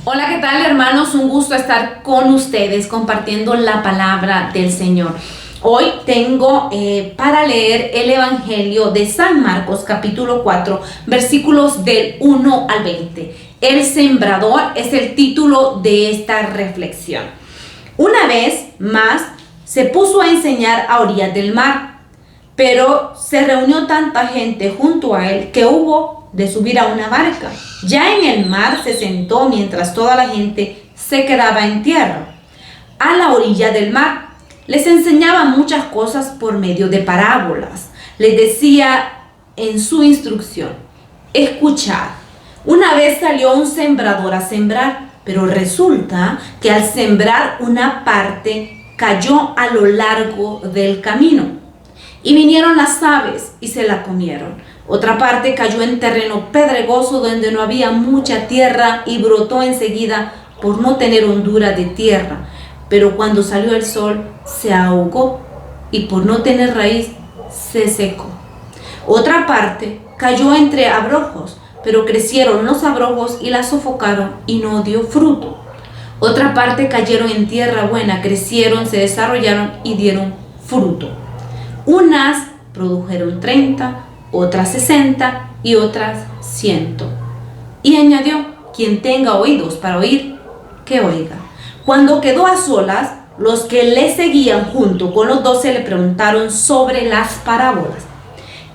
Hola, ¿qué tal, hermanos? Un gusto estar con ustedes compartiendo la palabra del Señor. Hoy tengo para leer el Evangelio de San Marcos, capítulo 4, versículos del 1 al 20. El sembrador es el título de esta reflexión. Una vez más se puso a enseñar a orillas del mar, pero se reunió tanta gente junto a él que hubo de subir a una barca. Ya en el mar se sentó mientras toda la gente se quedaba en tierra, a la orilla del mar. Les enseñaba muchas cosas por medio de parábolas. Les decía en su instrucción: escuchad, una vez salió un sembrador a sembrar, pero resulta que al sembrar una parte cayó a lo largo del camino, y vinieron las aves y se la comieron. Otra parte cayó en terreno pedregoso donde no había mucha tierra y brotó enseguida por no tener hondura de tierra. Pero cuando salió el sol se ahogó y por no tener raíz se secó. Otra parte cayó entre abrojos, pero crecieron los abrojos y la sofocaron y no dio fruto. Otra parte cayeron en tierra buena, crecieron, se desarrollaron y dieron fruto. Unas produjeron 30, otras 60 y otras 100. Y añadió: quien tenga oídos para oír, que oiga. Cuando quedó a solas, los que le seguían junto con los 12 le preguntaron sobre las parábolas.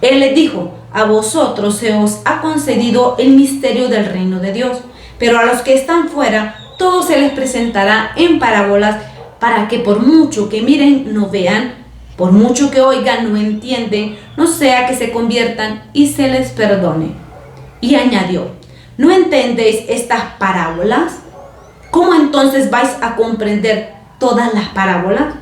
Él les dijo: a vosotros se os ha concedido el misterio del reino de Dios, pero a los que están fuera todo se les presentará en parábolas, para que por mucho que miren no vean, por mucho que oigan no entienden, no sea que se conviertan y se les perdone. Y añadió: ¿no entendéis estas parábolas? ¿Cómo entonces vais a comprender todas las parábolas?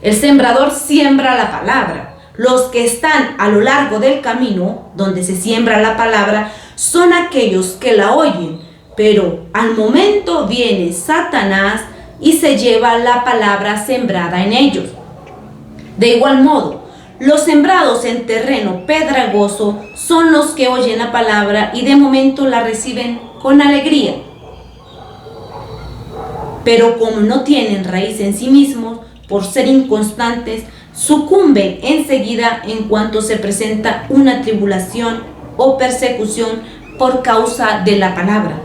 El sembrador siembra la palabra. Los que están a lo largo del camino, donde se siembra la palabra, son aquellos que la oyen, pero al momento viene Satanás y se lleva la palabra sembrada en ellos. De igual modo, los sembrados en terreno pedregoso son los que oyen la palabra y de momento la reciben con alegría. Pero como no tienen raíz en sí mismos, por ser inconstantes, sucumben enseguida en cuanto se presenta una tribulación o persecución por causa de la palabra.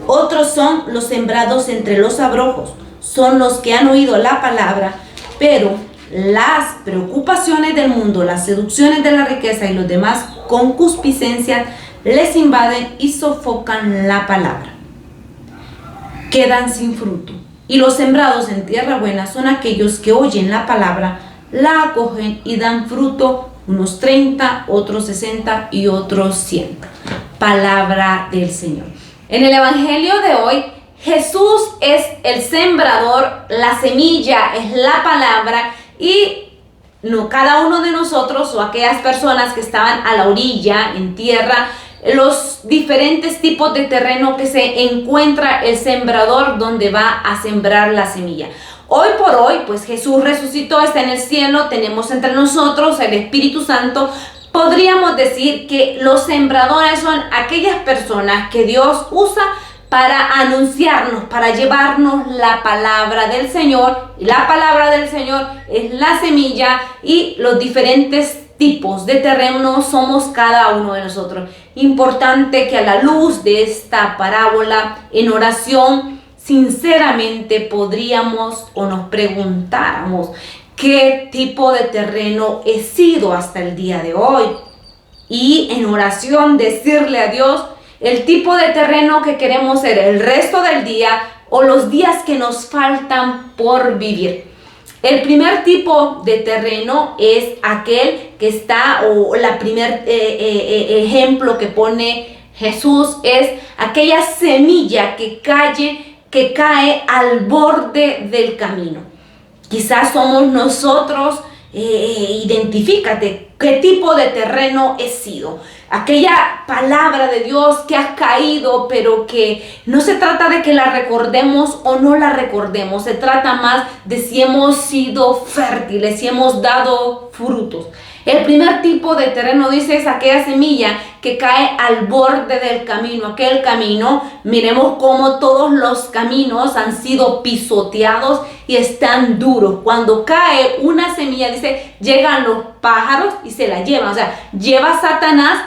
Otros son los sembrados entre los abrojos, son los que han oído la palabra, pero las preocupaciones del mundo, las seducciones de la riqueza y los demás concupiscencias les invaden y sofocan la palabra. Quedan sin fruto. Y los sembrados en tierra buena son aquellos que oyen la palabra, la acogen y dan fruto, unos 30, otros 60 y otros 100. Palabra del Señor. En el Evangelio de hoy, Jesús es el sembrador, la semilla es la palabra, y no cada uno de nosotros o aquellas personas que estaban a la orilla, en tierra, los diferentes tipos de terreno que se encuentra el sembrador donde va a sembrar la semilla. Hoy por hoy, pues Jesús resucitó, está en el cielo, tenemos entre nosotros el Espíritu Santo. Podríamos decir que los sembradores son aquellas personas que Dios usa para anunciarnos, para llevarnos la palabra del Señor. Y la palabra del Señor es la semilla, y los diferentes tipos de terreno somos cada uno de nosotros. Importante que a la luz de esta parábola, en oración, sinceramente podríamos o nos preguntáramos: ¿qué tipo de terreno he sido hasta el día de hoy? Y en oración decirle a Dios el tipo de terreno que queremos ser el resto del día o los días que nos faltan por vivir. El primer tipo de terreno es aquel que está, o la primer ejemplo que pone Jesús es aquella semilla que cae al borde del camino. Quizás somos nosotros. Identifícate qué tipo de terreno he sido. Aquella palabra de Dios que has caído, pero que no se trata de que la recordemos o no la recordemos. Se trata más de si hemos sido fértiles, si hemos dado frutos. El primer tipo de terreno, dice, es aquella semilla que cae al borde del camino. Aquel camino, miremos cómo todos los caminos han sido pisoteados y están duros. Cuando cae una semilla, dice, llegan los pájaros y se la llevan. O sea, lleva Satanás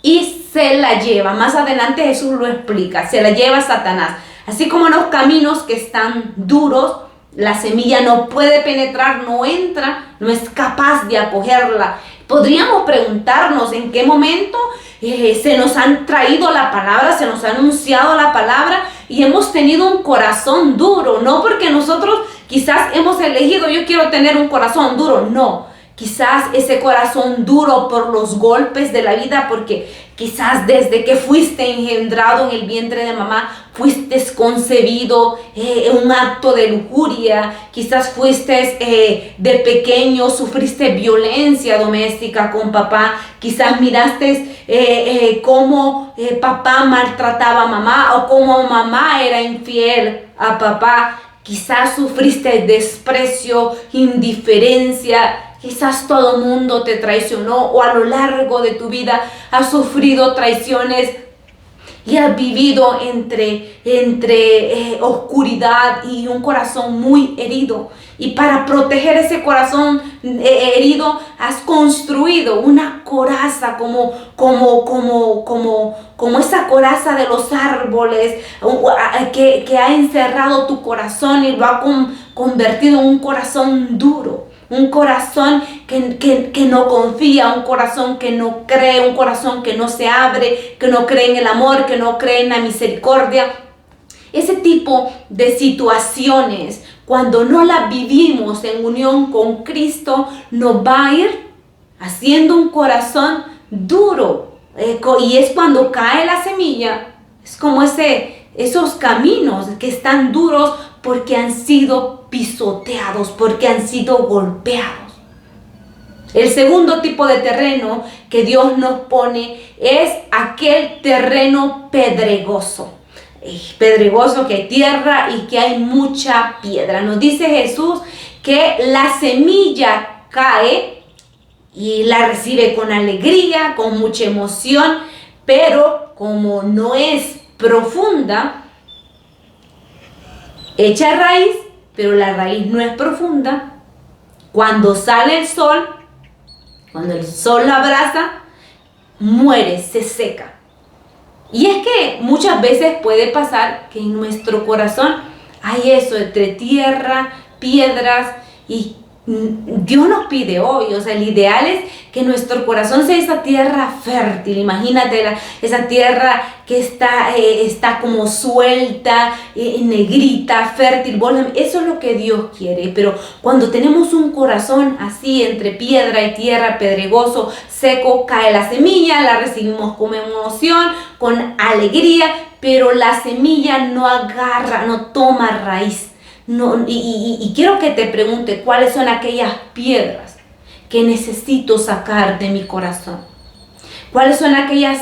y se la lleva. Más adelante Jesús lo explica, se la lleva Satanás. Así como en los caminos que están duros, la semilla no puede penetrar, no entra, no es capaz de acogerla. Podríamos preguntarnos en qué momento se nos han traído la palabra, se nos ha anunciado la palabra y hemos tenido un corazón duro. No porque nosotros quizás hemos elegido, yo quiero tener un corazón duro, no. Quizás ese corazón duro por los golpes de la vida, porque quizás desde que fuiste engendrado en el vientre de mamá, fuiste concebido en un acto de lujuria. Quizás fuiste de pequeño, sufriste violencia doméstica con papá. Quizás miraste cómo papá maltrataba a mamá o cómo mamá era infiel a papá. Quizás sufriste desprecio, indiferencia. Quizás todo el mundo te traicionó o a lo largo de tu vida has sufrido traiciones y has vivido entre oscuridad y un corazón muy herido. Y para proteger ese corazón herido has construido una coraza como esa coraza de los árboles que ha encerrado tu corazón y lo ha convertido en un corazón duro. Un corazón que no confía, un corazón que no cree, un corazón que no se abre, que no cree en el amor, que no cree en la misericordia. Ese tipo de situaciones, cuando no las vivimos en unión con Cristo, nos va a ir haciendo un corazón duro. Y es cuando cae la semilla, es como esos caminos que están duros porque han sido pisoteados, porque han sido golpeados. El segundo tipo de terreno que Dios nos pone es aquel terreno pedregoso. Pedregoso, que hay tierra y que hay mucha piedra. Nos dice Jesús que la semilla cae y la recibe con alegría, con mucha emoción, pero como no es profunda, echa raíz, pero la raíz no es profunda. Cuando sale el sol, cuando el sol la abraza, muere, se seca. Y es que muchas veces puede pasar que en nuestro corazón hay eso entre tierra, piedras, y Dios nos pide hoy, o sea, el ideal es que nuestro corazón sea esa tierra fértil. Imagínate esa tierra que está como suelta, negrita, fértil. Eso es lo que Dios quiere. Pero cuando tenemos un corazón así, entre piedra y tierra, pedregoso, seco, cae la semilla, la recibimos con emoción, con alegría, pero la semilla no agarra, no toma raíz. No, y quiero que te pregunte cuáles son aquellas piedras que necesito sacar de mi corazón. ¿Cuáles son aquellas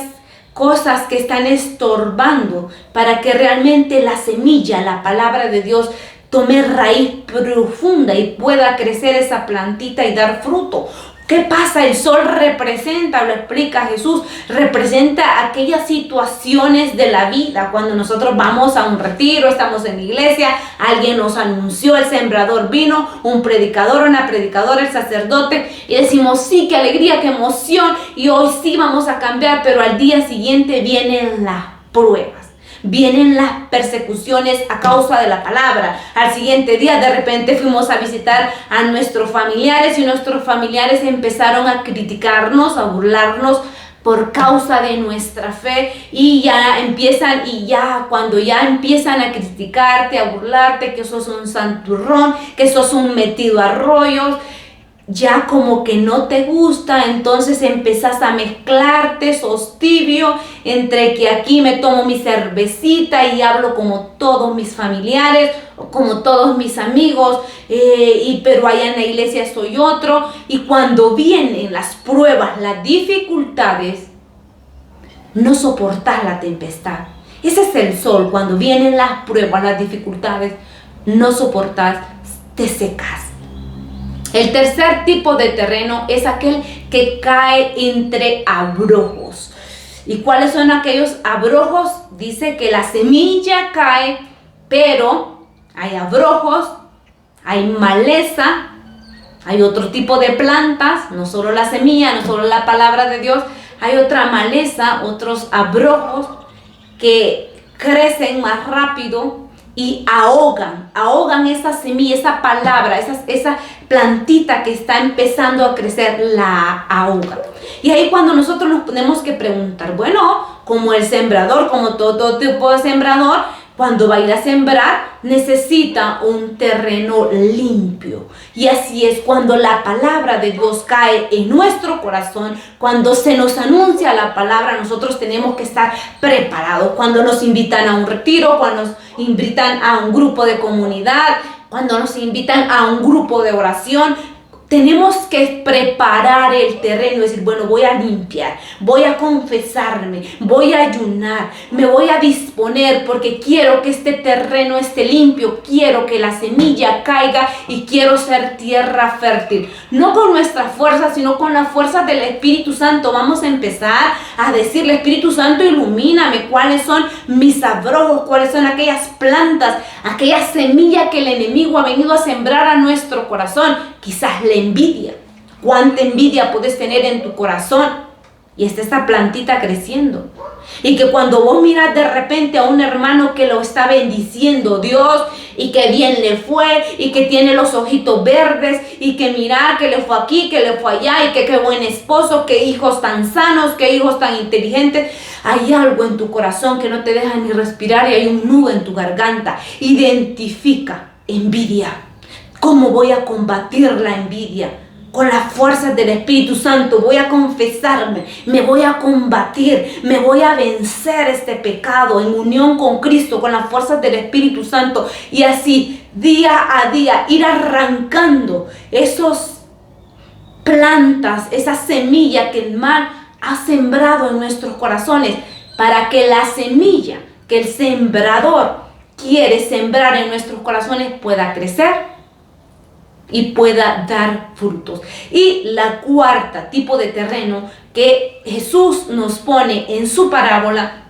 cosas que están estorbando para que realmente la semilla, la palabra de Dios, tome raíz profunda y pueda crecer esa plantita y dar fruto? ¿Qué pasa? El sol representa, lo explica Jesús, representa aquellas situaciones de la vida. Cuando nosotros vamos a un retiro, estamos en la iglesia, alguien nos anunció, el sembrador vino, un predicador, una predicadora, el sacerdote, y decimos, sí, qué alegría, qué emoción, y hoy sí vamos a cambiar, pero al día siguiente vienen las pruebas. Vienen las persecuciones a causa de la palabra. Al siguiente día de repente fuimos a visitar a nuestros familiares y nuestros familiares empezaron a criticarnos, a burlarnos por causa de nuestra fe, y cuando ya empiezan a criticarte, a burlarte, que sos un santurrón, que sos un metido a rollos, ya como que no te gusta, entonces empezás a mezclarte, sos tibio, entre que aquí me tomo mi cervecita y hablo como todos mis familiares, o como todos mis amigos, pero allá en la iglesia soy otro. Y cuando vienen las pruebas, las dificultades, no soportas la tempestad. Ese es el sol. Cuando vienen las pruebas, las dificultades, no soportas, te secas. El tercer tipo de terreno es aquel que cae entre abrojos. ¿Y cuáles son aquellos abrojos? Dice que la semilla cae, pero hay abrojos, hay maleza, hay otro tipo de plantas, no solo la semilla, no solo la palabra de Dios, hay otra maleza, otros abrojos que crecen más rápido y ahogan esa semilla, esa palabra, esa plantita que está empezando a crecer, la ahoga. Y ahí cuando nosotros nos tenemos que preguntar, bueno, como el sembrador, como todo tipo de sembrador, cuando va a ir a sembrar, necesita un terreno limpio. Y así es cuando la palabra de Dios cae en nuestro corazón. Cuando se nos anuncia la palabra, nosotros tenemos que estar preparados. Cuando nos invitan a un retiro, cuando nos invitan a un grupo de comunidad, cuando nos invitan a un grupo de oración, tenemos que preparar el terreno y decir, bueno, voy a limpiar, voy a confesarme, voy a ayunar, me voy a disponer porque quiero que este terreno esté limpio, quiero que la semilla caiga y quiero ser tierra fértil. No con nuestra fuerza, sino con la fuerza del Espíritu Santo. Vamos a empezar a decirle, Espíritu Santo, ilumíname cuáles son mis abrojos, cuáles son aquellas plantas, aquella semilla que el enemigo ha venido a sembrar a nuestro corazón. Quizás la envidia. ¿Cuánta envidia puedes tener en tu corazón? Y está esta plantita creciendo. Y que cuando vos miras de repente a un hermano que lo está bendiciendo Dios, y que bien le fue, y que tiene los ojitos verdes, y que mira que le fue aquí, que le fue allá, y que qué buen esposo, qué hijos tan sanos, qué hijos tan inteligentes, hay algo en tu corazón que no te deja ni respirar y hay un nudo en tu garganta. Identifica envidia. ¿Cómo voy a combatir la envidia? Con las fuerzas del Espíritu Santo voy a confesarme, me voy a combatir, me voy a vencer este pecado en unión con Cristo, con las fuerzas del Espíritu Santo, y así día a día ir arrancando esos plantas, esa semilla que el mal ha sembrado en nuestros corazones, para que la semilla que el sembrador quiere sembrar en nuestros corazones pueda crecer y pueda dar frutos. Y la cuarta tipo de terreno que Jesús nos pone en su parábola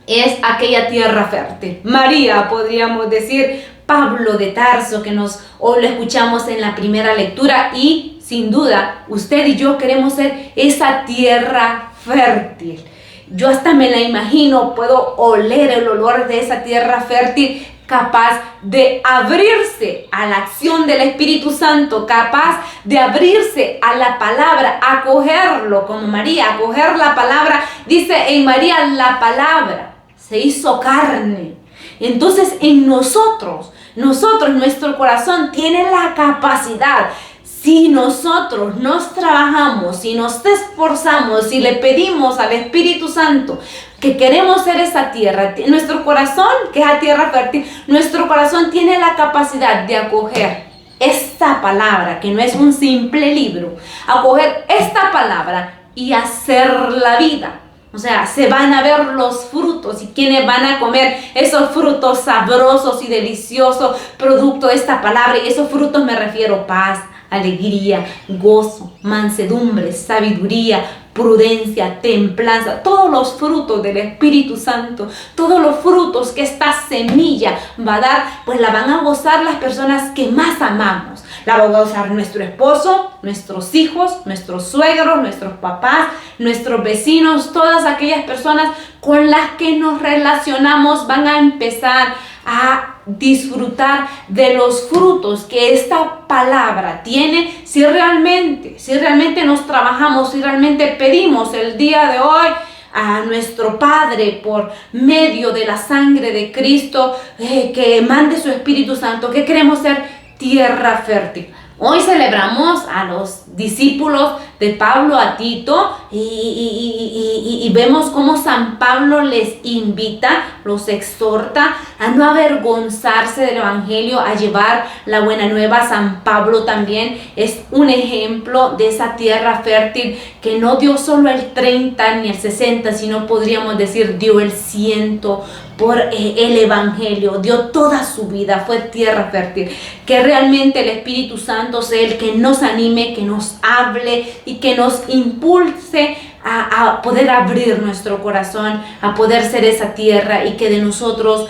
es aquella tierra fértil. María, podríamos decir, Pablo de Tarso, que hoy lo escuchamos en la primera lectura, y sin duda usted y yo queremos ser esa tierra fértil. Yo hasta me la imagino, puedo oler el olor de esa tierra fértil, capaz de abrirse a la acción del Espíritu Santo, capaz de abrirse a la palabra, acogerlo como María, acoger la palabra. Dice en María, la palabra se hizo carne. Entonces en nosotros, nuestro corazón tiene la capacidad. Si nosotros nos trabajamos, si nos esforzamos, si le pedimos al Espíritu Santo que queremos ser esa tierra, nuestro corazón, que es la tierra fértil, nuestro corazón tiene la capacidad de acoger esta palabra, que no es un simple libro, acoger esta palabra y hacer la vida. O sea, se van a ver los frutos, y quienes van a comer esos frutos sabrosos y deliciosos, producto de esta palabra. Y esos frutos me refiero: paz, alegría, gozo, mansedumbre, sabiduría, prudencia, templanza, todos los frutos del Espíritu Santo, todos los frutos que esta semilla va a dar, pues la van a gozar las personas que más amamos. La va a gozar nuestro esposo, nuestros hijos, nuestros suegros, nuestros papás, nuestros vecinos, todas aquellas personas con las que nos relacionamos van a empezar a disfrutar de los frutos que esta palabra tiene si realmente nos trabajamos, si realmente pedimos el día de hoy a nuestro Padre por medio de la sangre de Cristo, que mande su Espíritu Santo, que queremos ser tierra fértil. Hoy celebramos a los discípulos de Pablo, a Tito, y vemos cómo San Pablo les invita, los exhorta a no avergonzarse del Evangelio, a llevar la buena nueva. San Pablo también es un ejemplo de esa tierra fértil que no dio solo el 30 ni el 60, sino podríamos decir dio el 100%. por el Evangelio, dio toda su vida, fue tierra fértil. Que realmente el Espíritu Santo sea el que nos anime, que nos hable y que nos impulse a poder abrir nuestro corazón, a poder ser esa tierra y que de nosotros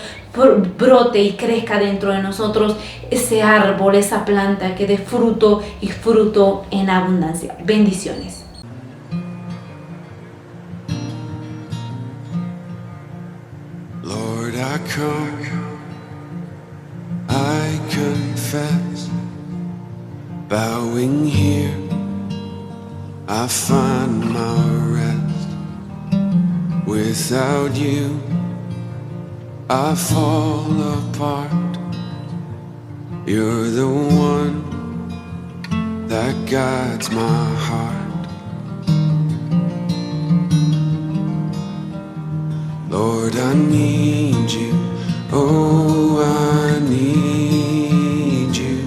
brote y crezca dentro de nosotros ese árbol, esa planta que dé fruto y fruto en abundancia. Bendiciones. Lord, I come, I confess, bowing here, I find my rest. Without you, I fall apart. You're the one that guides my heart. Lord, I need you. Oh, I need you.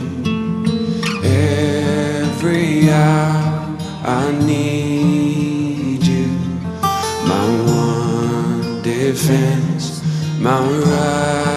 Every hour I need you. My one defense, my right.